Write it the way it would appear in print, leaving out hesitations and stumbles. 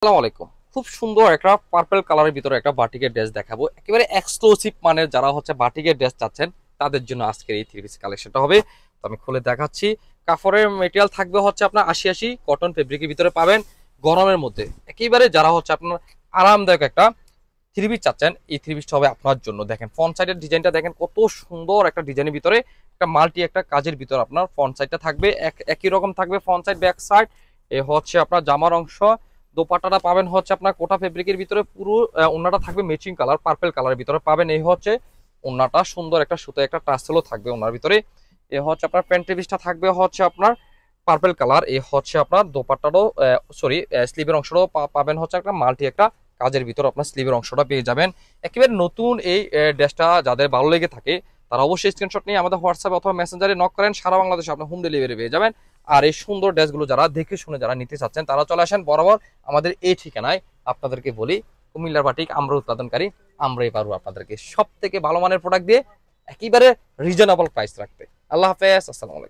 আসসালামু আলাইকুম। খুব সুন্দর একটা পার্পল কালারের ভিতরে একটা বাটিকের ড্রেস দেখাবো। একেবারে এক্সক্লুসিভ মানের যারা হচ্ছে বাটিকের ড্রেস চাচ্ছেন তাদের জন্য আজকের এই থ্রি পিস কালেকশনটা হবে। তো আমি খুলে দেখাচ্ছি। কাপড়ের মেটেরিয়াল থাকবে হচ্ছে আপনার ৮০ কটন ফেব্রিকের ভিতরে পাবেন। গরমের মধ্যে একেবারে যারা হচ্ছে আপনার আরামদায়ক একটা থ্রি পিস চাচ্ছেন, এই থ্রি পিসটা হবে আপনার জন্য। দেখেন ফ্রন্ট সাইডের ডিজাইনটা দেখেন কত সুন্দর একটা ডিজাইনের ভিতরে একটা মাল্টি একটা কাজের ভিতরে আপনার ফ্রন্ট সাইডটা থাকবে একই রকম থাকবে ফ্রন্ট সাইড ব্যাক সাইড। এ হচ্ছে আপনার জামার অংশ। দোপাট্টাটা পাবেন হচ্ছে আপনার কোটা ফেব্রিকের ভিতরে পুরো ওন্নাটা থাকবে ম্যাচিং কালার পার্পল কালারের ভিতরে পাবেন। এই হচ্ছে ওন্নাটা সুন্দর একটা সুতো একটা টাসেলও থাকবে ওনার ভিতরে। এ হচ্ছে আপনার প্যান্টের পিসটা থাকবে হচ্ছে আপনার পার্পল কালার। এই হচ্ছে আপনার দোপাট্টারও সরি স্লিভের অংশটাও পাবেন হচ্ছে একটা মাল্টি একটা কাজের ভিতর আপনার স্লিভের অংশটা পেয়ে যাবেন। একেবারে নতুন এই ড্রেসটা যাদের ভালো লেগে থাকে তারা অবশ্যই স্ক্রিনশট নিয়ে আমাদের হোয়াটসঅ্যাপ অথবা মেসেঞ্জারে নক করেন, সারা বাংলাদেশে আপনি হোম ডেলিভারি পেয়ে যাবেন। আর এই সুন্দর ড্রেসগুলো যারা দেখে শুনে যারা নিতে চাচ্ছেন তারা চলে আসেন বরাবর আমাদের এই ঠিকানায়। আপনাদেরকে বলি কুমিল্লার বাটিক আমরা উৎপাদনকারী, আমরাই পারবো আপনাদেরকে সব থেকে ভালো মানের প্রোডাক্ট দিয়ে একেবারে রিজনেবল প্রাইস রাখতে। আল্লাহ হাফেজ, আসসালামু আলাইকুম।